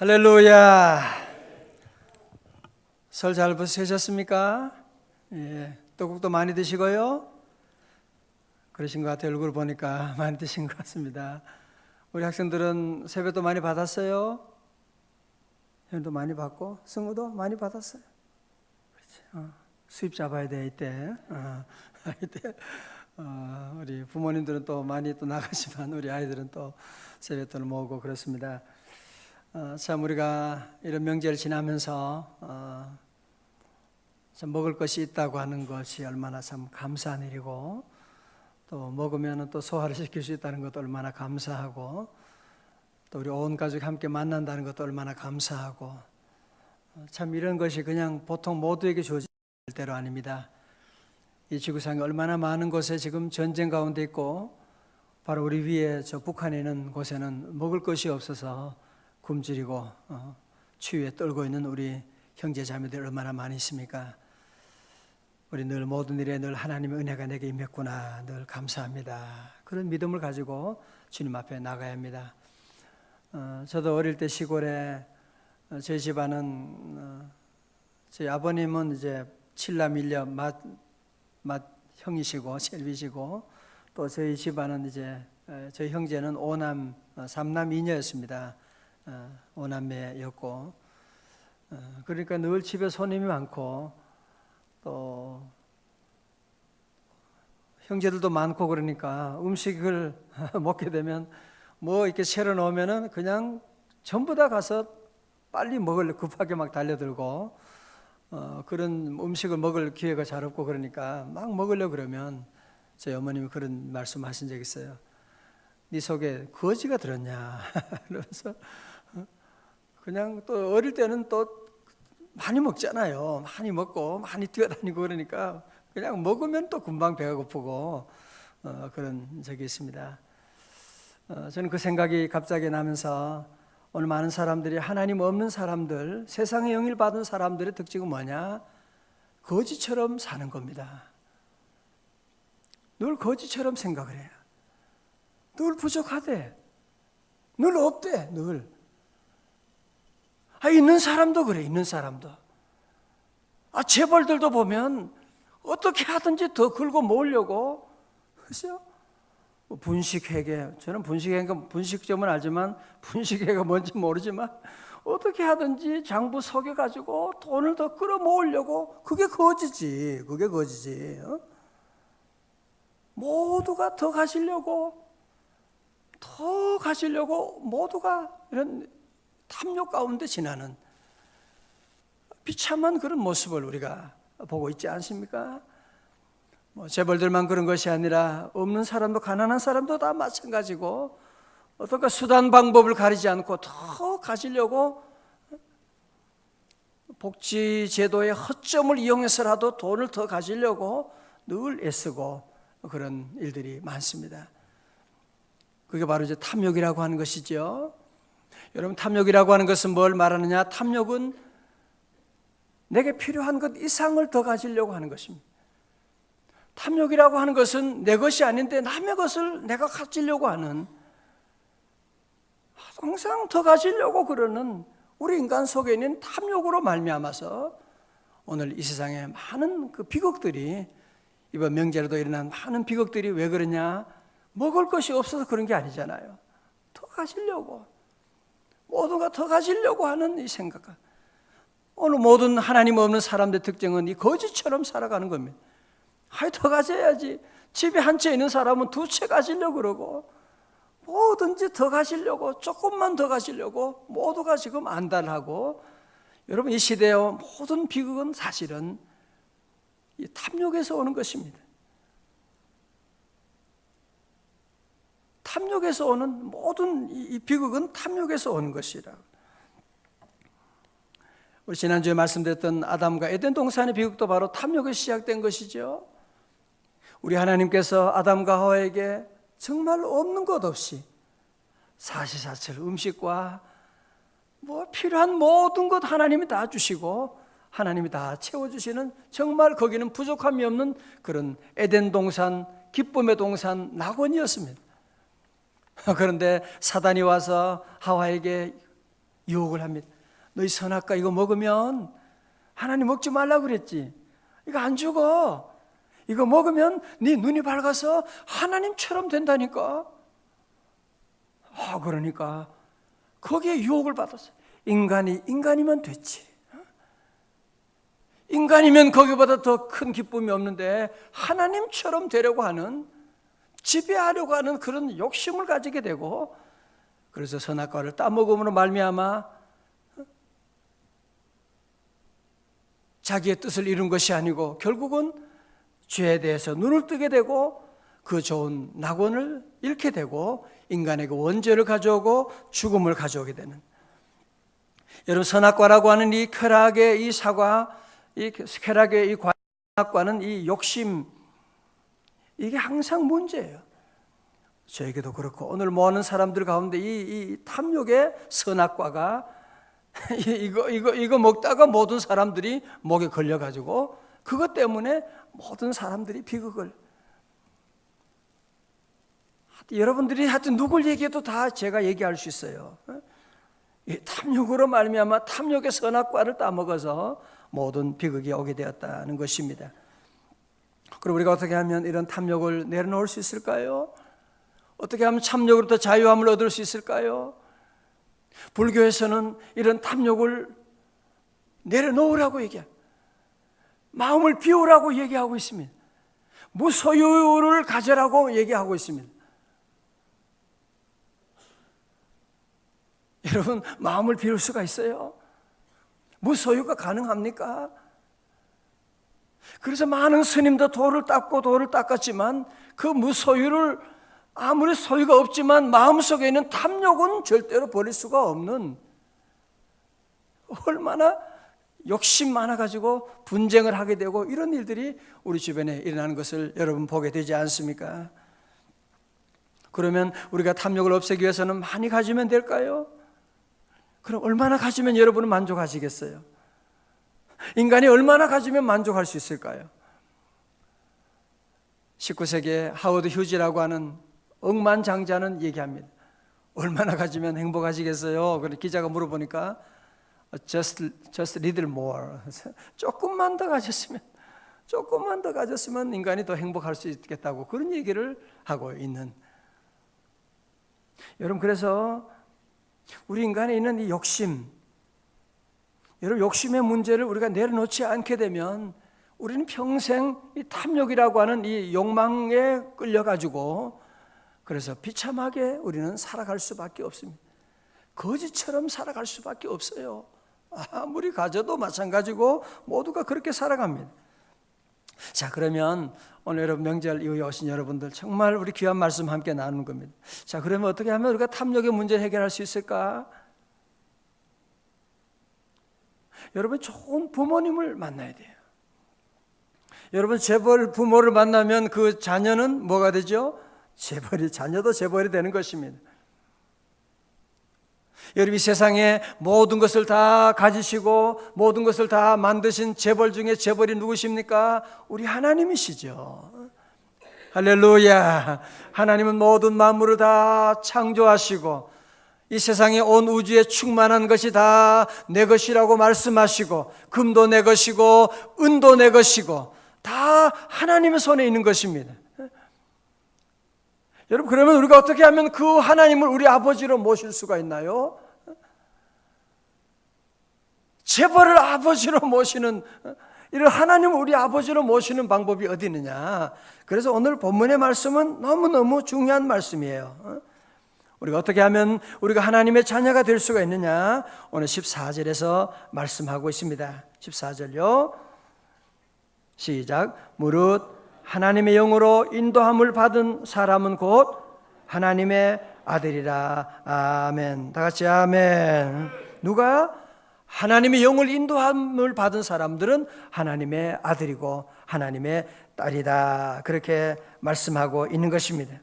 할렐루야. 설 잘 보내셨습니까? 예, 떡국도 많이 드시고요. 그러신 것 같아요. 얼굴 보니까 많이 드신 것 같습니다. 우리 학생들은 세배도 많이 받았어요. 현도 많이 받고 승우도 많이 받았어요. 그렇지. 수입 잡아야 돼 이때. 이때 우리 부모님들은 또 많이 또 나가지만 우리 아이들은 또 세뱃돈을 모으고 그렇습니다. 참 우리가 이런 명제를 지나면서 참 먹을 것이 있다고 하는 것이 얼마나 참 감사한 일이고, 또 먹으면 또 소화를 시킬 수 있다는 것도 얼마나 감사하고, 또 우리 온 가족이 함께 만난다는 것도 얼마나 감사하고, 참 이런 것이 그냥 보통 모두에게 주어질 때로 아닙니다. 이 지구상에 얼마나 많은 곳에 지금 전쟁 가운데 있고, 바로 우리 위에 저 북한에 있는 곳에는 먹을 것이 없어서 굶주리고 추위에 떨고 있는 우리 형제 자매들 얼마나 많이 있습니까? 우리 늘 모든 일에 늘 하나님의 은혜가 내게 임했구나, 늘 감사합니다. 그런 믿음을 가지고 주님 앞에 나가야 합니다. 저도 어릴 때 시골에 저희 집안은 저희 아버님은 이제 칠남 일녀 맏 형이시고 셀비시고, 또 저희 집안은 이제 저희 형제는 오남 삼남 이녀였습니다. 오남매였고, 그러니까 늘 집에 손님이 많고 또 형제들도 많고, 그러니까 음식을 먹게 되면 뭐 이렇게 새로 넣으면은 그냥 전부 다 가서 빨리 먹으려 급하게 막 달려들고, 그런 음식을 먹을 기회가 잘 없고, 그러니까 막 먹으려 그러면 저희 어머님이 그런 말씀하신 적 있어요. 네 속에 거지가 들었냐 그래서 그냥 또 어릴 때는 또 많이 먹잖아요. 많이 먹고 많이 뛰어다니고, 그러니까 그냥 먹으면 또 금방 배가 고프고 그런 적이 있습니다. 저는 그 생각이 갑자기 나면서, 오늘 많은 사람들이 하나님 없는 사람들, 세상에 영을 받은 사람들의 특징은 뭐냐? 거지처럼 사는 겁니다. 늘 거지처럼 생각을 해요. 늘 부족하대, 늘 없대, 늘. 있는 사람도 그래, 있는 사람도. 재벌들도 보면 어떻게 하든지 더 긁어 모으려고, 그죠? 분식회계, 저는 분식점은 알지만 분식회계가 뭔지 모르지만 어떻게 하든지 장부 속여가지고 돈을 더 끌어 모으려고, 그게 거지지, 그게 거지지. 모두가 더 가지려고 모두가 이런 탐욕 가운데 지나는 비참한 그런 모습을 우리가 보고 있지 않습니까? 재벌들만 그런 것이 아니라 없는 사람도 가난한 사람도 다 마찬가지고, 어떤가 수단 방법을 가리지 않고 더 가지려고 복지 제도의 허점을 이용해서라도 돈을 더 가지려고 늘 애쓰고 그런 일들이 많습니다. 그게 바로 이제 탐욕이라고 하는 것이죠. 여러분, 탐욕이라고 하는 것은 뭘 말하느냐? 탐욕은 내게 필요한 것 이상을 더 가지려고 하는 것입니다. 탐욕이라고 하는 것은 내 것이 아닌데 남의 것을 내가 가지려고 하는, 항상 더 가지려고 그러는 우리 인간 속에 있는 탐욕으로 말미암아서 오늘 이 세상에 많은 그 비극들이, 이번 명절에도 일어난 많은 비극들이 왜 그러냐? 먹을 것이 없어서 그런 게 아니잖아요. 더 가지려고, 모두가 더 가지려고 하는 이 생각. 오늘 모든 하나님 없는 사람들의 특징은 이 거지처럼 살아가는 겁니다. 더 가져야지. 집에 한 채 있는 사람은 두 채 가지려고 그러고, 뭐든지 더 가지려고, 조금만 더 가지려고 모두가 지금 안달하고, 여러분, 이 시대의 모든 비극은 사실은 이 탐욕에서 오는 것입니다. 탐욕에서 오는 모든 이 비극은 탐욕에서 오는 것이라. 우리 지난주에 말씀드렸던 아담과 에덴 동산의 비극도 바로 탐욕에서 시작된 것이죠. 우리 하나님께서 아담과 하와에게 정말 없는 것 없이 사시사철 음식과 필요한 모든 것 하나님이 다 주시고 하나님이 다 채워주시는, 정말 거기는 부족함이 없는 그런 에덴 동산, 기쁨의 동산, 낙원이었습니다. 그런데 사단이 와서 하와에게 유혹을 합니다. 너희 선악과 이거 먹으면 하나님 먹지 말라고 그랬지. 이거 안 죽어. 이거 먹으면 네 눈이 밝아서 하나님처럼 된다니까. 그러니까 거기에 유혹을 받았어요. 인간이면 됐지. 인간이면 거기보다 더 큰 기쁨이 없는데 하나님처럼 되려고 하는, 지배하려고 하는 그런 욕심을 가지게 되고, 그래서 선악과를 따먹음으로 말미암아 자기의 뜻을 이룬 것이 아니고 결국은 죄에 대해서 눈을 뜨게 되고 그 좋은 낙원을 잃게 되고 인간에게 원죄를 가져오고 죽음을 가져오게 되는, 여러분 선악과라고 하는 이 쾌락의 이 사과, 이 쾌락의 이 관악과는 이 욕심, 이게 항상 문제예요. 저에게도 그렇고 오늘 모아는 사람들 가운데 이 탐욕의 선악과가 이거 먹다가 모든 사람들이 목에 걸려가지고 그것 때문에 모든 사람들이 비극을, 여러분들이 하여튼 누굴 얘기해도 다 제가 얘기할 수 있어요. 이 탐욕으로 말미암아 탐욕의 선악과를 따먹어서 모든 비극이 오게 되었다는 것입니다. 그럼 우리가 어떻게 하면 이런 탐욕을 내려놓을 수 있을까요? 어떻게 하면 탐욕으로부터 자유함을 얻을 수 있을까요? 불교에서는 이런 탐욕을 내려놓으라고 얘기합니다. 마음을 비우라고 얘기하고 있습니다. 무소유를 가져라고 얘기하고 있습니다. 여러분, 마음을 비울 수가 있어요? 무소유가 가능합니까? 그래서 많은 스님도 돌을 닦았지만 그 무소유를, 아무리 소유가 없지만 마음속에 있는 탐욕은 절대로 버릴 수가 없는, 얼마나 욕심 많아가지고 분쟁을 하게 되고 이런 일들이 우리 주변에 일어나는 것을 여러분 보게 되지 않습니까? 그러면 우리가 탐욕을 없애기 위해서는 많이 가지면 될까요? 그럼 얼마나 가지면 여러분은 만족하시겠어요? 인간이 얼마나 가지면 만족할 수 있을까요? 19세기에 하워드 휴지라고 하는 억만장자는 얘기합니다. 얼마나 가지면 행복하시겠어요? 그래서 기자가 물어보니까 just little more. 조금만 더 가졌으면 인간이 더 행복할 수 있겠다고 그런 얘기를 하고 있는. 여러분, 그래서 우리 인간에 있는 이 욕심, 여러분, 욕심의 문제를 우리가 내려놓지 않게 되면 우리는 평생 이 탐욕이라고 하는 이 욕망에 끌려가지고 그래서 비참하게 우리는 살아갈 수밖에 없습니다. 거지처럼 살아갈 수밖에 없어요. 아무리 가져도 마찬가지고 모두가 그렇게 살아갑니다. 자, 그러면 오늘 여러분 명절 이후에 오신 여러분들 정말 우리 귀한 말씀 함께 나누는 겁니다. 자, 그러면 어떻게 하면 우리가 탐욕의 문제를 해결할 수 있을까? 여러분, 좋은 부모님을 만나야 돼요. 여러분, 재벌 부모를 만나면 그 자녀는 뭐가 되죠? 자녀도 재벌이 되는 것입니다. 여러분, 이 세상에 모든 것을 다 가지시고 모든 것을 다 만드신 재벌 중에 재벌이 누구십니까? 우리 하나님이시죠. 할렐루야. 하나님은 모든 만물을 다 창조하시고 이 세상에 온 우주에 충만한 것이 다 내 것이라고 말씀하시고 금도 내 것이고 은도 내 것이고 다 하나님의 손에 있는 것입니다. 여러분, 그러면 우리가 어떻게 하면 그 하나님을 우리 아버지로 모실 수가 있나요? 재벌을 아버지로 모시는, 이런 하나님을 우리 아버지로 모시는 방법이 어디 있느냐? 그래서 오늘 본문의 말씀은 너무너무 중요한 말씀이에요. 우리가 어떻게 하면 우리가 하나님의 자녀가 될 수가 있느냐? 오늘 14절에서 말씀하고 있습니다. 14절요. 시작. 무릇 하나님의 영으로 인도함을 받은 사람은 곧 하나님의 아들이라. 아멘. 다 같이 아멘. 누가? 하나님의 영을 인도함을 받은 사람들은 하나님의 아들이고 하나님의 딸이다. 그렇게 말씀하고 있는 것입니다.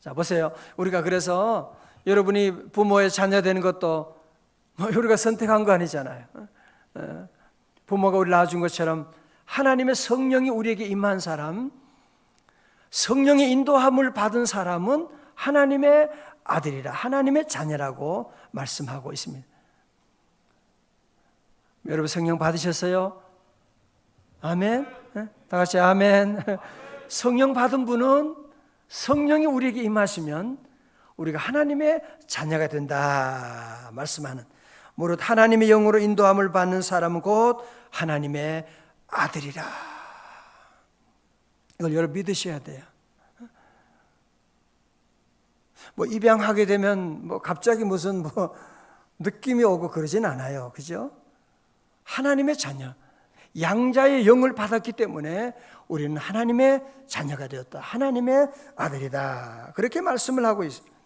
자, 보세요. 우리가 그래서 여러분이 부모의 자녀 되는 것도 우리가 선택한 거 아니잖아요. 부모가 우리 낳아준 것처럼 하나님의 성령이 우리에게 임한 사람, 성령의 인도함을 받은 사람은 하나님의 아들이라, 하나님의 자녀라고 말씀하고 있습니다. 여러분 성령 받으셨어요? 아멘? 다 같이 아멘. 성령 받은 분은 성령이 우리에게 임하시면 우리가 하나님의 자녀가 된다 말씀하는, 무릇 하나님의 영으로 인도함을 받는 사람은 곧 하나님의 아들이라. 이걸 여러분 믿으셔야 돼요. 뭐 입양하게 되면 뭐 갑자기 무슨 뭐 느낌이 오고 그러진 않아요. 그죠? 하나님의 자녀, 양자의 영을 받았기 때문에 우리는 하나님의 자녀가 되었다. 하나님의 아들이다. 그렇게 말씀을 하고 있습니다.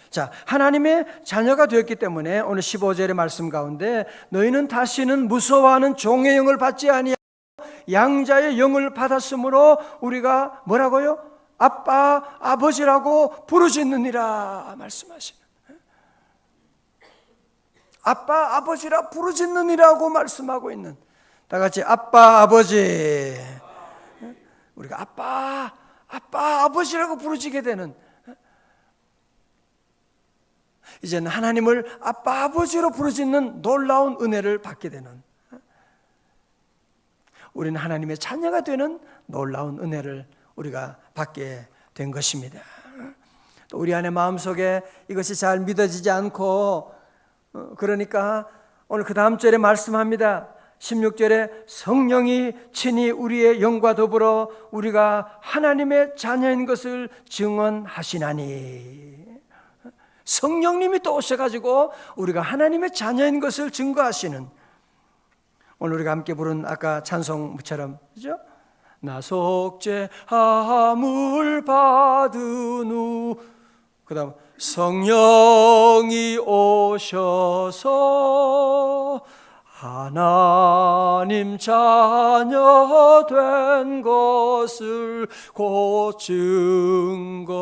자, 하나님의 자녀가 되었기 때문에 오늘 15절의 말씀 가운데 너희는 다시는 무서워하는 종의 영을 받지 아니하고 양자의 영을 받았으므로 우리가 뭐라고요? 아빠, 아버지라고 부르짖느니라 말씀하시는, 아빠, 아버지라 부르짖느니라고 말씀하고 있는, 다 같이 아빠, 아버지. 우리가 아빠, 아빠, 아버지라고 부르짖게 되는, 이제는 하나님을 아빠, 아버지로 부르짖는 놀라운 은혜를 받게 되는, 우리는 하나님의 자녀가 되는 놀라운 은혜를 우리가 받게 된 것입니다. 또 우리 안에 마음속에 이것이 잘 믿어지지 않고, 그러니까 오늘 그 다음 절에 말씀합니다. 16절에 성령이 친히 우리의 영과 더불어 우리가 하나님의 자녀인 것을 증언하시나니, 성령님이 또 오셔가지고 우리가 하나님의 자녀인 것을 증거하시는, 오늘 우리가 함께 부른 아까 찬송처럼, 그죠? 나 속죄함을 받은 후, 그 다음 성령이 오셔서 하나님 자녀 된 것을 곧 증거합니다.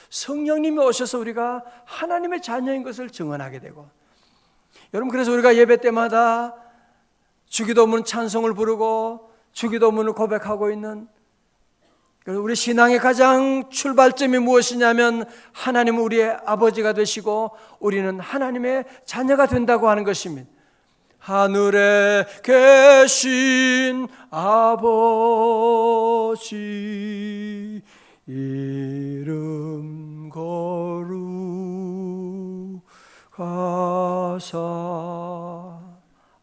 성령님이 오셔서 우리가 하나님의 자녀인 것을 증언하게 되고, 여러분 그래서 우리가 예배 때마다 주기도문 찬송을 부르고 주기도문을 고백하고 있는, 우리 신앙의 가장 출발점이 무엇이냐면 하나님은 우리의 아버지가 되시고 우리는 하나님의 자녀가 된다고 하는 것입니다. 하늘에 계신 아버지 이름 거룩하사,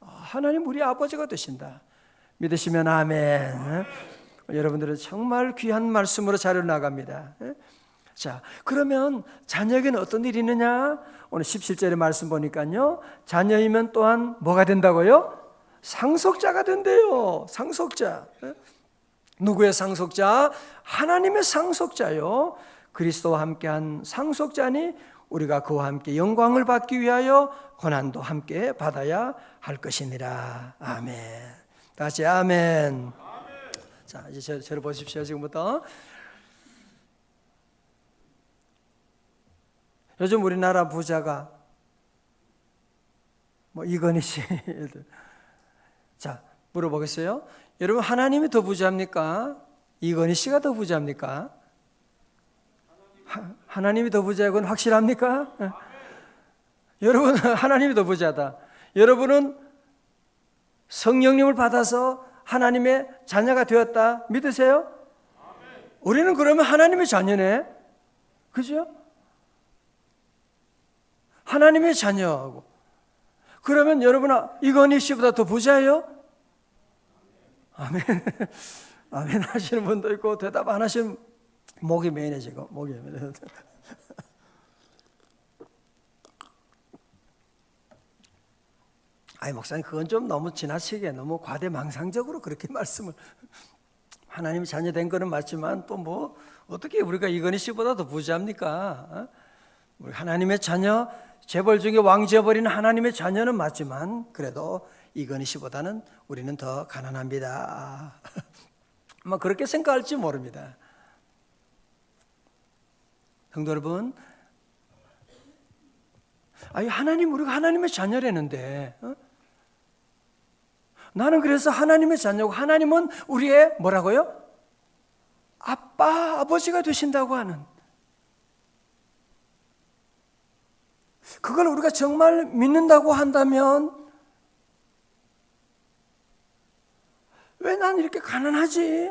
하나님 우리 아버지가 되신다. 믿으시면 아멘. 여러분들은 정말 귀한 말씀으로 자리를 나갑니다. 자, 그러면 자녀에게는 어떤 일이 있느냐? 오늘 17절의 말씀 보니까요, 자녀이면 또한 뭐가 된다고요? 상속자가 된대요. 상속자. 누구의 상속자? 하나님의 상속자요. 그리스도와 함께한 상속자니 우리가 그와 함께 영광을 받기 위하여 고난도 함께 받아야 할 것이니라. 아멘. 다시 아멘. 자, 이제 저를 보십시오. 지금부터 요즘 우리나라 부자가 뭐 이건희 씨, 자 물어보겠어요. 여러분 하나님이 더 부자입니까? 이건희 씨가 더 부자입니까? 하나님이 더 부자건 확실합니까? 여러분 하나님이 더 부자다. 여러분은 성령님을 받아서 하나님의 자녀가 되었다 믿으세요? 우리는 그러면 하나님의 자녀네, 그죠? 하나님의 자녀하고, 그러면 여러분 이건희 씨보다 더 부자예요? 아멘. 아멘 하시는 분도 있고 대답 안 하시는, 목이 메이네 지금. 목이 메이네. 아니 목사님 그건 좀 너무 지나치게 너무 과대망상적으로 그렇게 말씀을, 하나님 자녀 된 거는 맞지만 또 뭐 어떻게 우리가 이건희 씨보다 더 부자입니까? 우리 하나님의 자녀, 재벌 중에 왕재벌인 하나님의 자녀는 맞지만 그래도 이건희 씨보다는 우리는 더 가난합니다. 아마 그렇게 생각할지 모릅니다. 성도 여러분, 아니 하나님, 우리가 하나님의 자녀라는데, 나는 그래서 하나님의 자녀고 하나님은 우리의 뭐라고요? 아빠, 아버지가 되신다고 하는, 그걸 우리가 정말 믿는다고 한다면 왜 난 이렇게 가난하지?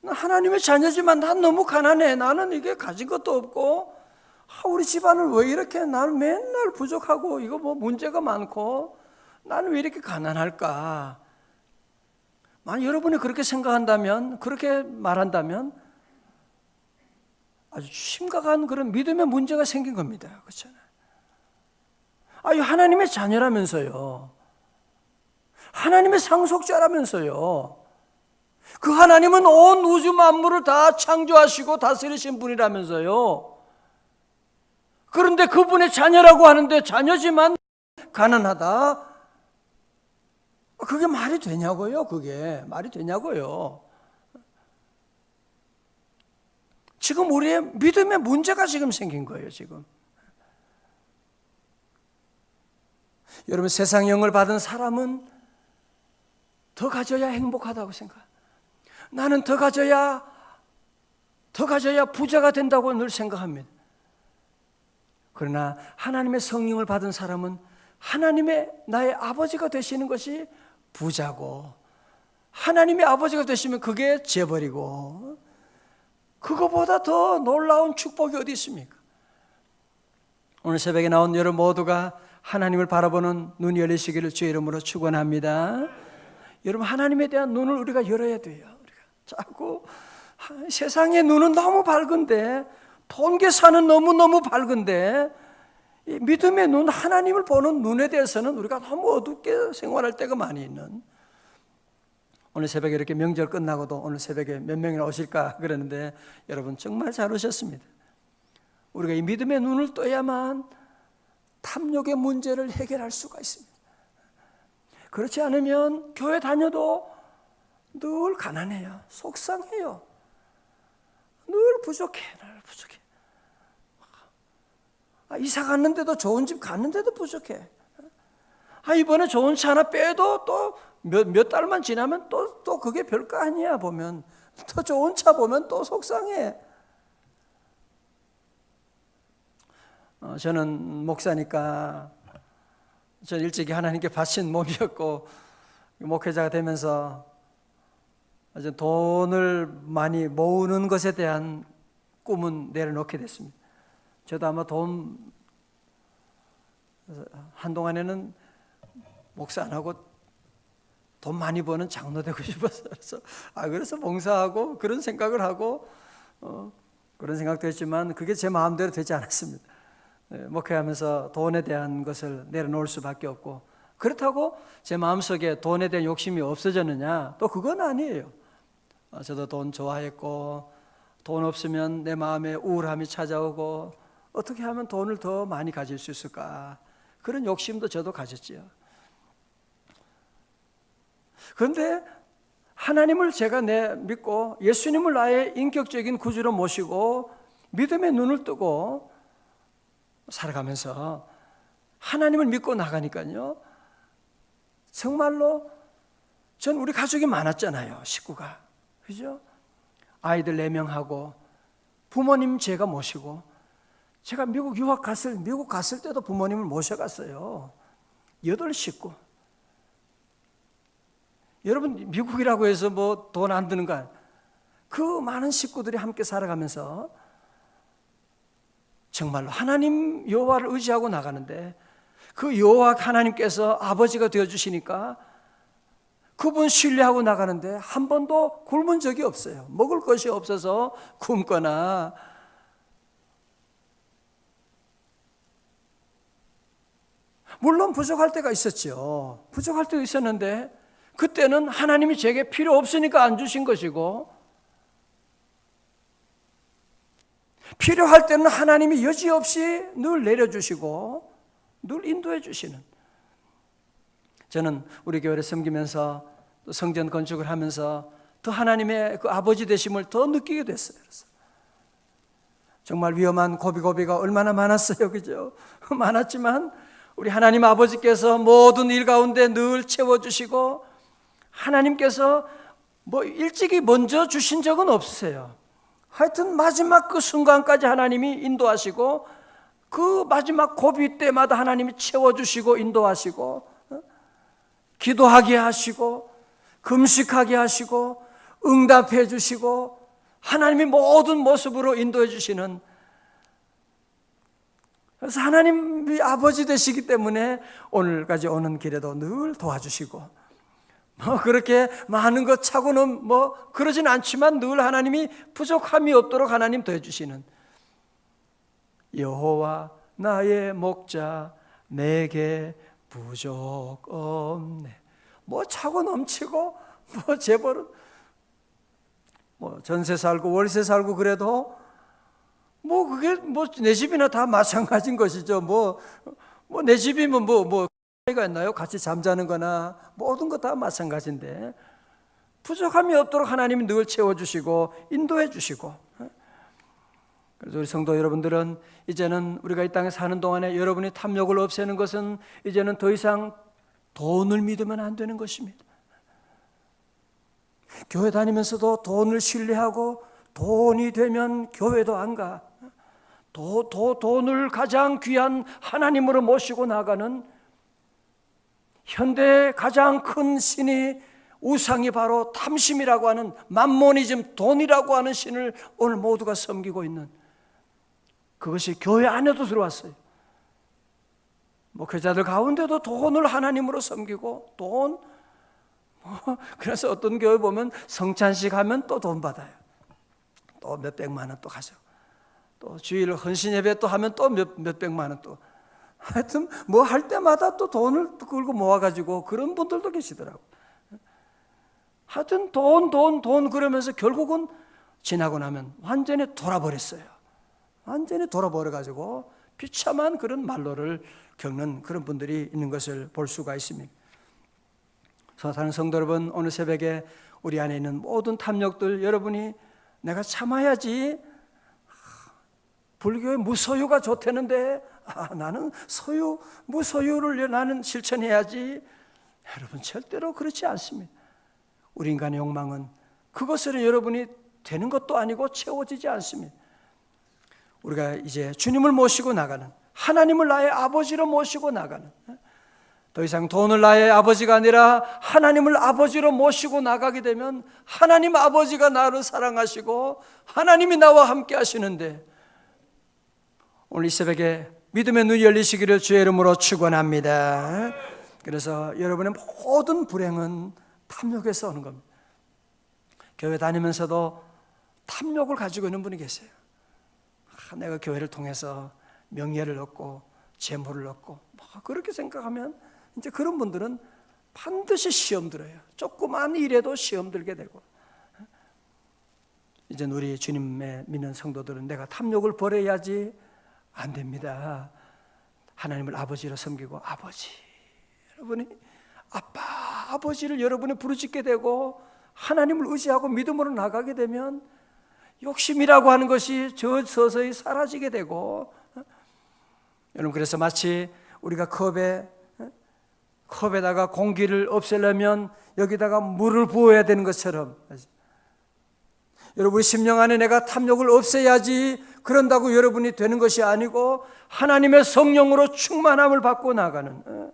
하나님의 자녀지만 난 너무 가난해. 나는 이게 가진 것도 없고, 우리 집안은 왜 이렇게 나는 맨날 부족하고 이거 뭐 문제가 많고 나는 왜 이렇게 가난할까? 만약 여러분이 그렇게 생각한다면, 그렇게 말한다면 아주 심각한 그런 믿음의 문제가 생긴 겁니다. 그렇잖아요. 하나님의 자녀라면서요. 하나님의 상속자라면서요. 그 하나님은 온 우주 만물을 다 창조하시고 다스리신 분이라면서요. 그런데 그분의 자녀라고 하는데 자녀지만 가난하다? 그게 말이 되냐고요? 그게 말이 되냐고요? 지금 우리의 믿음의 문제가 지금 생긴 거예요, 지금. 여러분, 세상 영을 받은 사람은 더 가져야 행복하다고 생각해요. 나는 더 가져야 부자가 된다고 늘 생각합니다. 그러나 하나님의 성령을 받은 사람은 하나님의 나의 아버지가 되시는 것이 부자고, 하나님의 아버지가 되시면 그게 재벌이고, 그거보다 더 놀라운 축복이 어디 있습니까? 오늘 새벽에 나온 여러분 모두가 하나님을 바라보는 눈이 열리시기를 주의 이름으로 축원합니다. 여러분, 하나님에 대한 눈을 우리가 열어야 돼요. 우리가 자꾸 세상의 눈은 너무 밝은데, 돈 계산은 너무너무 밝은데, 이 믿음의 눈, 하나님을 보는 눈에 대해서는 우리가 너무 어둡게 생활할 때가 많이 있는. 오늘 새벽에 이렇게 명절 끝나고도 오늘 새벽에 몇 명이나 오실까 그러는데 여러분 정말 잘 오셨습니다. 우리가 이 믿음의 눈을 떠야만 탐욕의 문제를 해결할 수가 있습니다. 그렇지 않으면 교회 다녀도 늘 가난해요. 속상해요. 늘 부족해. 이사 갔는데도, 좋은 집 갔는데도 부족해. 이번에 좋은 차 하나 빼도 또 몇 달만 지나면 또 그게 별거 아니야. 보면 또 좋은 차 보면 또 속상해. 저는 목사니까 저는 일찍이 하나님께 바친 몸이었고, 목회자가 되면서 돈을 많이 모으는 것에 대한 꿈은 내려놓게 됐습니다. 저도 아마 한동안에는 목사 안 하고 돈 많이 버는 장로 되고 싶어서 그래서 봉사하고 그런 생각을 하고 그런 생각도 했지만 그게 제 마음대로 되지 않았습니다. 목회하면서 돈에 대한 것을 내려놓을 수밖에 없고, 그렇다고 제 마음속에 돈에 대한 욕심이 없어졌느냐? 또 그건 아니에요. 저도 돈 좋아했고, 돈 없으면 내 마음에 우울함이 찾아오고, 어떻게 하면 돈을 더 많이 가질 수 있을까? 그런 욕심도 저도 가졌지요. 그런데 하나님을 제가 믿고 예수님을 나의 인격적인 구주로 모시고 믿음의 눈을 뜨고 살아가면서 하나님을 믿고 나가니까요, 정말로 전 우리 가족이 많았잖아요. 식구가. 그죠? 아이들 4명하고 부모님 제가 모시고, 제가 미국 갔을 때도 부모님을 모셔갔어요. 8식구. 여러분, 미국이라고 해서 뭐 돈 안 드는 거 아니에요. 그 많은 식구들이 함께 살아가면서 정말로 하나님 여호와를 의지하고 나가는데, 그 여호와 하나님께서 아버지가 되어주시니까 그분 신뢰하고 나가는데 한 번도 굶은 적이 없어요. 먹을 것이 없어서 굶거나, 물론 부족할 때가 있었죠. 부족할 때도 있었는데 그때는 하나님이 제게 필요 없으니까 안 주신 것이고, 필요할 때는 하나님이 여지없이 늘 내려주시고 늘 인도해 주시는. 저는 우리 교회를 섬기면서 또 성전 건축을 하면서 더 하나님의 그 아버지 되심을 더 느끼게 됐어요. 그래서 정말 위험한 고비고비가 얼마나 많았어요. 그죠? 많았지만 우리 하나님 아버지께서 모든 일 가운데 늘 채워주시고, 하나님께서 뭐 일찍이 먼저 주신 적은 없으세요. 하여튼 마지막 그 순간까지 하나님이 인도하시고 그 마지막 고비 때마다 하나님이 채워주시고 인도하시고 기도하게 하시고 금식하게 하시고 응답해 주시고 하나님이 모든 모습으로 인도해 주시는, 그래서 하나님이 아버지 되시기 때문에 오늘까지 오는 길에도 늘 도와주시고 뭐 그렇게 많은 것 차고는 뭐 그러진 않지만 늘 하나님이 부족함이 없도록 하나님 더해주시는, 여호와 나의 목자 내게 부족 없네. 뭐 차고 넘치고 뭐 재벌은 뭐 전세 살고 월세 살고 그래도 뭐 그게 뭐 내 집이나 다 마찬가지인 것이죠. 뭐 내 집이면 뭐 차이가 있나요? 같이 잠자는 거나 모든 거 다 마찬가지인데 부족함이 없도록 하나님이 늘 채워주시고 인도해 주시고, 그래서 우리 성도 여러분들은 이제는 우리가 이 땅에 사는 동안에 여러분이 탐욕을 없애는 것은 이제는 더 이상 돈을 믿으면 안 되는 것입니다. 교회 다니면서도 돈을 신뢰하고 돈이 되면 교회도 안 가. 돈을 가장 귀한 하나님으로 모시고 나가는 현대의 가장 큰 신이 우상이 바로 탐심이라고 하는 맘모니즘, 돈이라고 하는 신을 오늘 모두가 섬기고 있는, 그것이 교회 안에도 들어왔어요. 목회자들 가운데도 돈을 하나님으로 섬기고 돈, 그래서 어떤 교회 보면 성찬식 하면 또 돈 받아요. 또 몇백만 원 또 가죠. 또 주일 헌신 예배 또 하면 또 몇백만 원 또. 하여튼 뭐 할 때마다 또 돈을 끌고 모아가지고 그런 분들도 계시더라고. 하여튼 돈 그러면서 결국은 지나고 나면 완전히 돌아버렸어요. 완전히 돌아버려가지고 비참한 그런 말로를 겪는 그런 분들이 있는 것을 볼 수가 있습니다. 사랑하는 성도 여러분, 오늘 새벽에 우리 안에 있는 모든 탐욕들, 여러분이 내가 참아야지, 불교의 무소유가 좋다는데 나는 무소유를 나는 실천해야지, 여러분 절대로 그렇지 않습니다. 우리 인간의 욕망은 그것으로 여러분이 되는 것도 아니고 채워지지 않습니다. 우리가 이제 주님을 모시고 나가는, 하나님을 나의 아버지로 모시고 나가는, 더 이상 돈을 나의 아버지가 아니라 하나님을 아버지로 모시고 나가게 되면 하나님 아버지가 나를 사랑하시고 하나님이 나와 함께 하시는데, 오늘 이 새벽에 믿음의 눈이 열리시기를 주의 이름으로 축원합니다. 그래서 여러분의 모든 불행은 탐욕에서 오는 겁니다. 교회 다니면서도 탐욕을 가지고 있는 분이 계세요. 내가 교회를 통해서 명예를 얻고 재물을 얻고 그렇게 생각하면 이제 그런 분들은 반드시 시험 들어요. 조그만 일에도 시험 들게 되고, 이제 우리 주님의 믿는 성도들은 내가 탐욕을 버려야지 안 됩니다. 하나님을 아버지로 섬기고, 아버지, 여러분이 아빠, 아버지를 여러분이 부르짖게 되고 하나님을 의지하고 믿음으로 나가게 되면 욕심이라고 하는 것이 서서히 사라지게 되고, 여러분 그래서 마치 우리가 컵에다가 공기를 없애려면 여기다가 물을 부어야 되는 것처럼, 여러분의 심령 안에 내가 탐욕을 없애야지 그런다고 여러분이 되는 것이 아니고 하나님의 성령으로 충만함을 받고 나가는,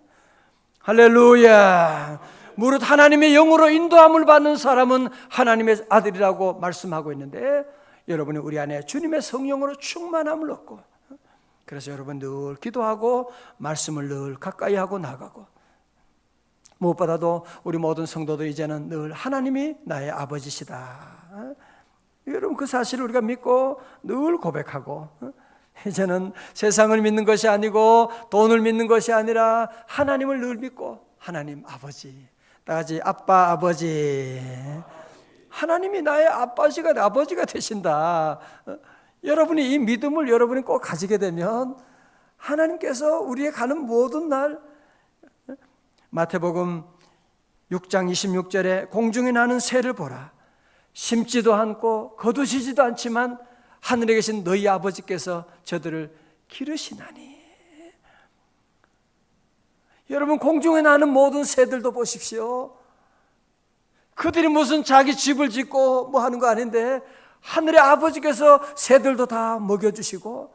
할렐루야. 무릇 하나님의 영으로 인도함을 받는 사람은 하나님의 아들이라고 말씀하고 있는데, 여러분이 우리 안에 주님의 성령으로 충만함을 얻고, 그래서 여러분 늘 기도하고 말씀을 늘 가까이 하고 나가고, 무엇보다도 우리 모든 성도들 이제는 늘 하나님이 나의 아버지시다, 여러분 그 사실을 우리가 믿고 늘 고백하고, 이제는 세상을 믿는 것이 아니고 돈을 믿는 것이 아니라 하나님을 늘 믿고, 하나님 아버지, 다같이 아빠 아버지, 하나님이 나의 아버지가 되신다. 여러분이 이 믿음을 여러분이 꼭 가지게 되면 하나님께서 우리의 가는 모든 날, 마태복음 6장 26절에 공중에 나는 새를 보라, 심지도 않고 거두시지도 않지만 하늘에 계신 너희 아버지께서 저들을 기르시나니. 여러분 공중에 나는 모든 새들도 보십시오. 그들이 무슨 자기 집을 짓고 뭐 하는 거 아닌데 하늘의 아버지께서 새들도 다 먹여주시고,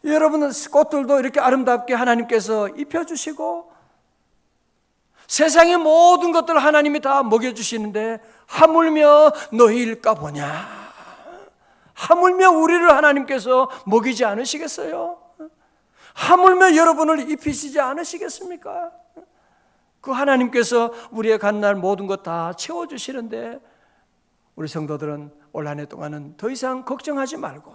여러분은 꽃들도 이렇게 아름답게 하나님께서 입혀주시고, 세상의 모든 것들을 하나님이 다 먹여주시는데 하물며 너희일까 보냐? 하물며 우리를 하나님께서 먹이지 않으시겠어요? 하물며 여러분을 입히시지 않으시겠습니까? 그 하나님께서 우리의 간날 모든 것 다 채워주시는데 우리 성도들은 올 한 해 동안은 더 이상 걱정하지 말고,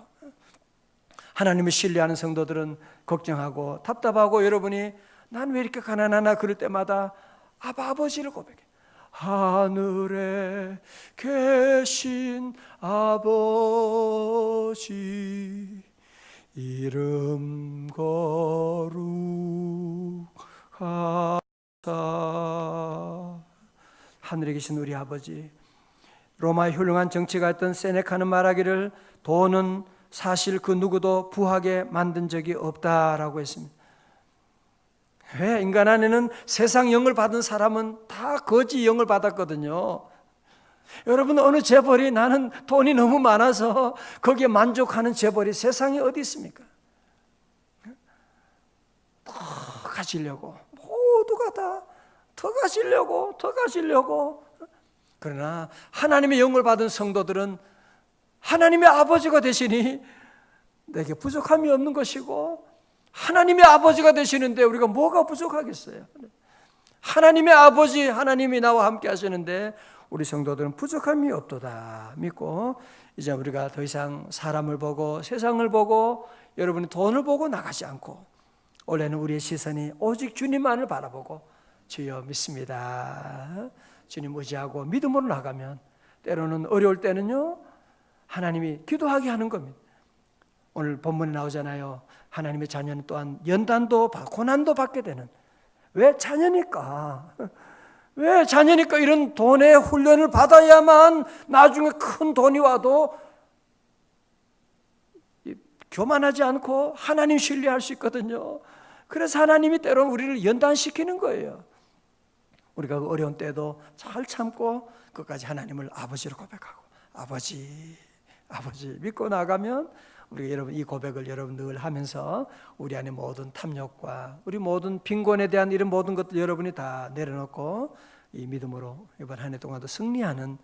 하나님을 신뢰하는 성도들은 걱정하고 답답하고, 여러분이 난 왜 이렇게 가난하나 그럴 때마다 아버지를 고백해. 하늘에 계신 아버지 이름 거룩하사. 하늘에 계신 우리 아버지, 로마의 훌륭한 정치가였던 세네카는 말하기를 돈은 사실 그 누구도 부하게 만든 적이 없다라고 했습니다. 왜? 인간 안에는 세상 영을 받은 사람은 다 거지 영을 받았거든요. 여러분, 어느 재벌이 나는 돈이 너무 많아서 거기에 만족하는 재벌이 세상에 어디 있습니까? 더 가지려고, 모두가 다 더 가지려고. 그러나 하나님의 영을 받은 성도들은 하나님의 아버지가 되시니 내게 부족함이 없는 것이고, 하나님의 아버지가 되시는데 우리가 뭐가 부족하겠어요? 하나님의 아버지, 하나님이 나와 함께 하시는데 우리 성도들은 부족함이 없도다 믿고, 이제 우리가 더 이상 사람을 보고 세상을 보고 여러분이 돈을 보고 나가지 않고, 올해는 우리의 시선이 오직 주님만을 바라보고 주여 믿습니다, 주님 의지하고 믿음으로 나가면 때로는 어려울 때는요 하나님이 기도하게 하는 겁니다. 오늘 본문에 나오잖아요. 하나님의 자녀는 또한 연단도 고난도 받게 되는. 왜 자녀니까? 왜 자녀니까 이런 돈의 훈련을 받아야만 나중에 큰 돈이 와도 교만하지 않고 하나님 신뢰할 수 있거든요. 그래서 하나님이 때로는 우리를 연단시키는 거예요. 우리가 어려운 때도 잘 참고 끝까지 하나님을 아버지로 고백하고, 아버지 믿고 나가면, 우리가 여러분 이 고백을 여러분 늘 하면서 우리 안에 모든 탐욕과 우리 모든 빈곤에 대한 이런 모든 것들 여러분이 다 내려놓고 이 믿음으로 이번 한 해 동안도 승리하는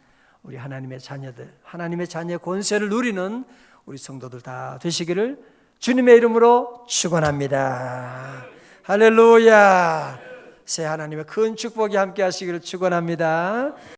우리 하나님의 자녀들, 하나님의 자녀의 권세를 누리는 우리 성도들 다 되시기를 주님의 이름으로 축원합니다. 할렐루야. 새 하나님의 큰 축복이 함께 하시기를 축원합니다.